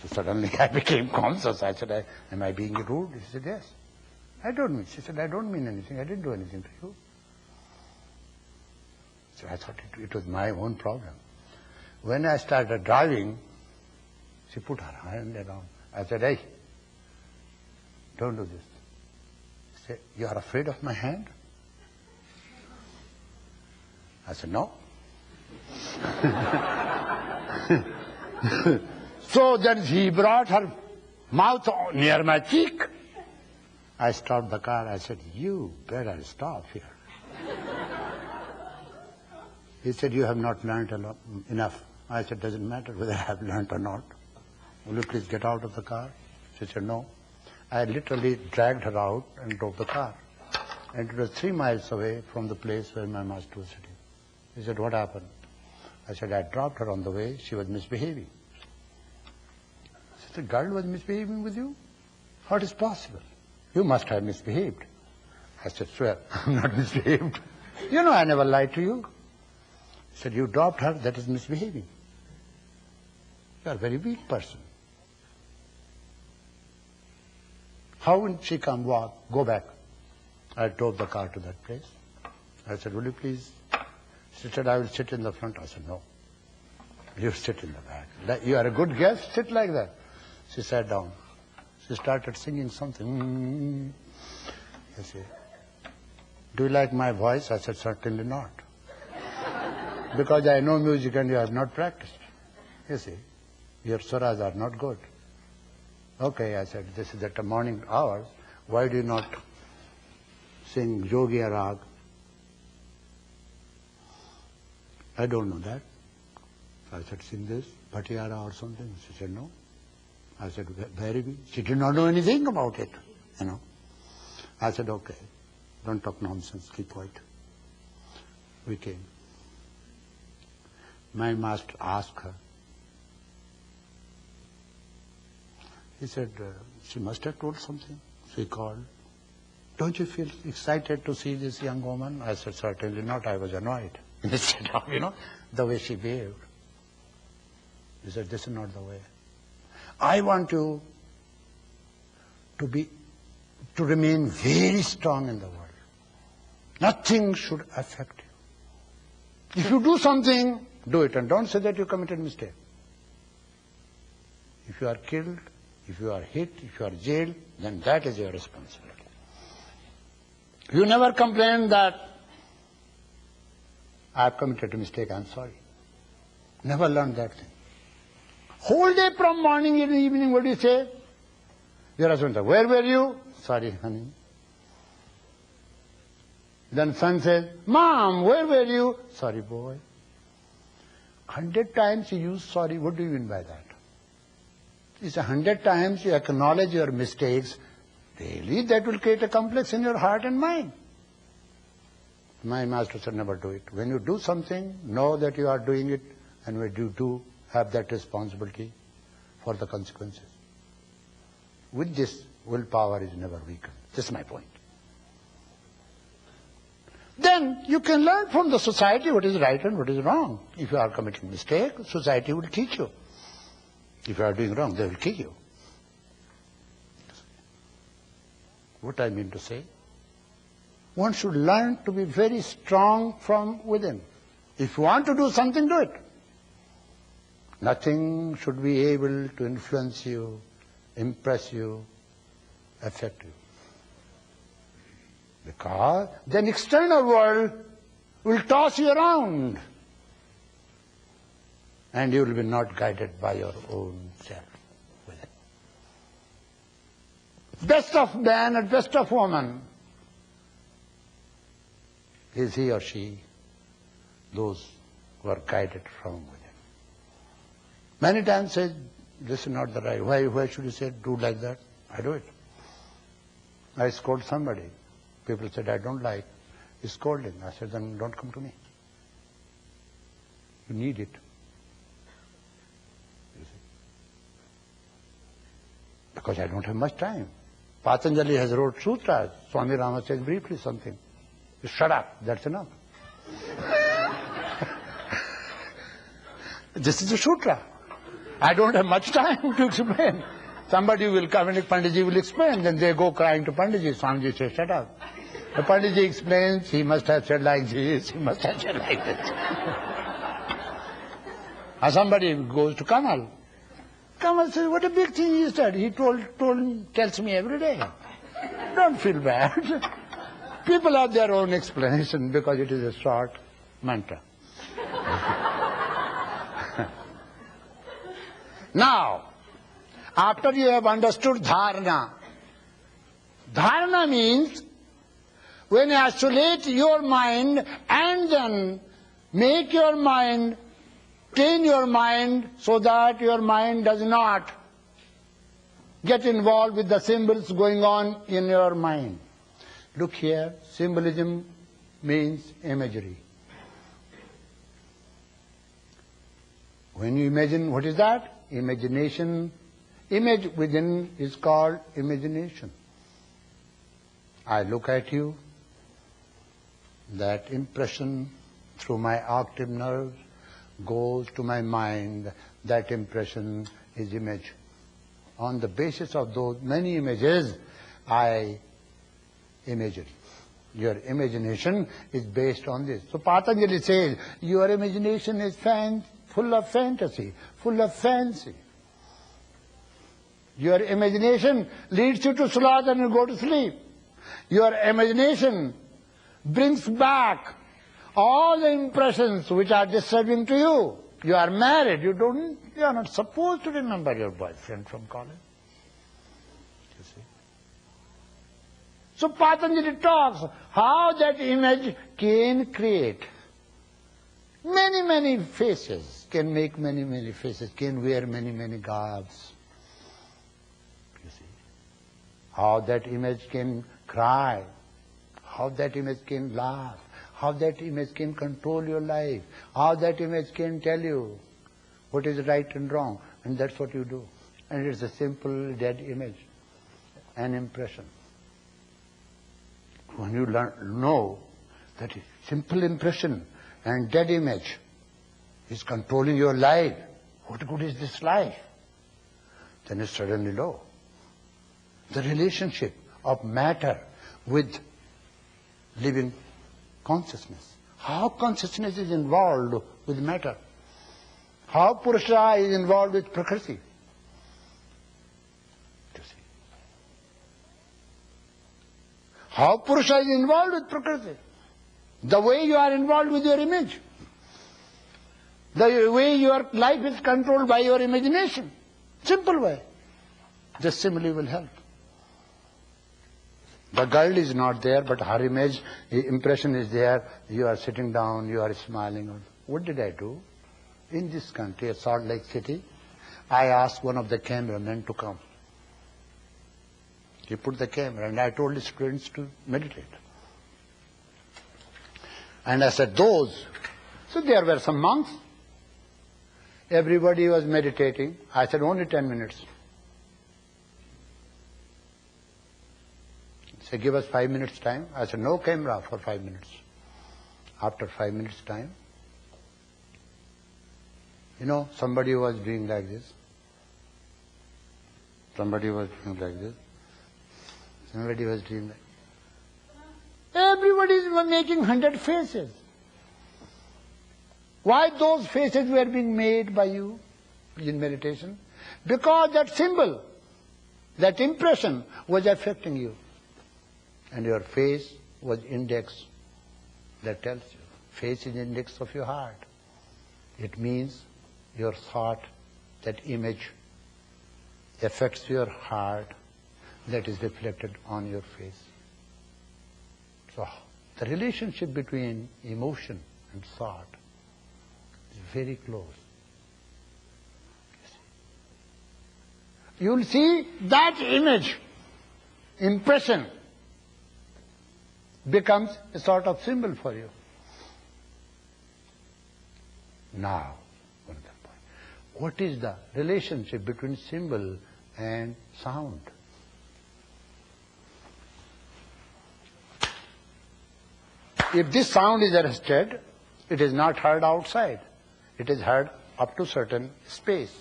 So suddenly I became conscious. I said, am I being rude? He said, yes. I don't mean. She said, I don't mean anything. I didn't do anything to you. So I thought it was my own problem. When I started driving, she put her hand around. I said, hey, don't do this. She said, you are afraid of my hand? I said, no. So then she brought her mouth near my cheek. I stopped the car. I said, you better stop here. He said, you have not learned enough. I said, doesn't matter whether I have learned or not. Will you please get out of the car? She said, no. I literally dragged her out and drove the car. And it was 3 miles away from the place where my master was sitting. He said, what happened? I said, I dropped her on the way. She was misbehaving. He said, the girl was misbehaving with you? How it is possible? You must have misbehaved. I said, swear, I'm not misbehaved. You know, I never lied to you. He said, you dropped her, that is misbehaving. You are a very weak person. How will she come, walk, go back? I drove the car to that place. I said, will you please? She said, I will sit in the front. I said, no. You sit in the back. You are a good guest, sit like that. She sat down. She started singing something. I said, do you like my voice? I said, certainly not. Because I know music and you have not practiced. You see, your swaras are not good. Okay, I said, this is at the morning hours. Why do you not sing Yogiya Rag? I don't know that. I said, sing this, Bhatiyara or something. She said, no. I said, very good. She did not know anything about it, you know. I said, okay, don't talk nonsense, keep quiet. We came. My master asked her. He said, she must have told something. She called. Don't you feel excited to see this young woman? I said, certainly not. I was annoyed. Instead of, you know, the way she behaved. He said, this is not the way. I want you to remain very strong in the world. Nothing should affect you. If you do something, do it, and don't say that you committed mistake. If you are killed, if you are hit, if you are jailed, then that is your responsibility. You never complain that I have committed a mistake, I am sorry. Never learn that thing. Whole day from morning and evening, what do you say? Your husband says, where were you? Sorry, honey. Then son says, Mom, where were you? Sorry, boy. 100 times you use sorry, what do you mean by that? It's 100 times you acknowledge your mistakes, really that will create a complex in your heart and mind. My master said, never do it. When you do something, know that you are doing it, and when you do, have that responsibility for the consequences. With this, willpower is never weakened. This is my point. Then you can learn from the society what is right and what is wrong. If you are committing mistake, society will teach you. If you are doing wrong, they will kill you. What I mean to say? One should learn to be very strong from within. If you want to do something, do it. Nothing should be able to influence you, impress you, affect you. Because then external world will toss you around. And you will be not guided by your own self within. Best of man and best of woman is he or she, those who are guided from within. Many times say, this is not the right. Why should you say, do like that? I do it. I scold somebody. People said, I don't like scolding. I said, then don't come to me. You need it. You see? Because I don't have much time. Patanjali has wrote sutras. Swami Rama says briefly something. You shut up, that's enough. This is a sutra. I don't have much time to explain. Somebody will come and Panditji will explain, then they go crying to Panditji. Swamiji says, shut up. The Panditji explains, he must have said like this, he must have said like this. And somebody goes to Kamal. Kamal says, what a big thing he said. He tells me every day. Don't feel bad. People have their own explanation because it is a short mantra. Now, after you have understood dharana, dharana means when you isolate your mind and then make your mind, train your mind so that your mind does not get involved with the symbols going on in your mind. Look here, symbolism means imagery. When you imagine, what is that? Imagination. Image within is called imagination. I look at you, that impression through my octave nerves goes to my mind, that impression is image. On the basis of those many images, I imagine. Your imagination is based on this. So Patanjali says, your imagination is full of fantasy, full of fancy. Your imagination leads you to sloth and you go to sleep. Your imagination brings back all the impressions which are disturbing to you. You are married, you are not supposed to remember your boyfriend from college. You see? So Patanjali talks how that image can create many faces, can make many faces, can wear many garbs. You see? How that image can cry, how that image can laugh, how that image can control your life, how that image can tell you what is right and wrong, and that's what you do. And it's a simple dead image, an impression. When you know that simple impression and dead image is controlling your life, what good is this life? Then you suddenly know the relationship of matter with living consciousness. How consciousness is involved with matter. How Purusha is involved with Prakriti. You see. How Purusha is involved with Prakriti. The way you are involved with your image. The way your life is controlled by your imagination. Simple way. This simile will help. The girl is not there, but her image, impression is there. You are sitting down, you are smiling. What did I do? In this country, at Salt Lake City, I asked one of the cameramen to come. He put the camera, and I told the students to meditate. And I said, those. So there were some monks. Everybody was meditating. I said, only 10 minutes. Say, give us 5 minutes time. I said, no camera for 5 minutes. After 5 minutes time, somebody was doing like this. Somebody was doing like this. Somebody was doing like this. Everybody is making 100 faces. Why those faces were being made by you in meditation? Because that symbol, that impression was affecting you. And your face was index that tells you. Face is index of your heart. It means your thought, that image affects your heart, that is reflected on your face. So the relationship between emotion and thought is very close. You'll see that image, impression, becomes a sort of symbol for you. Now, what is the relationship between symbol and sound? If this sound is arrested, it is not heard outside. It is heard up to certain space.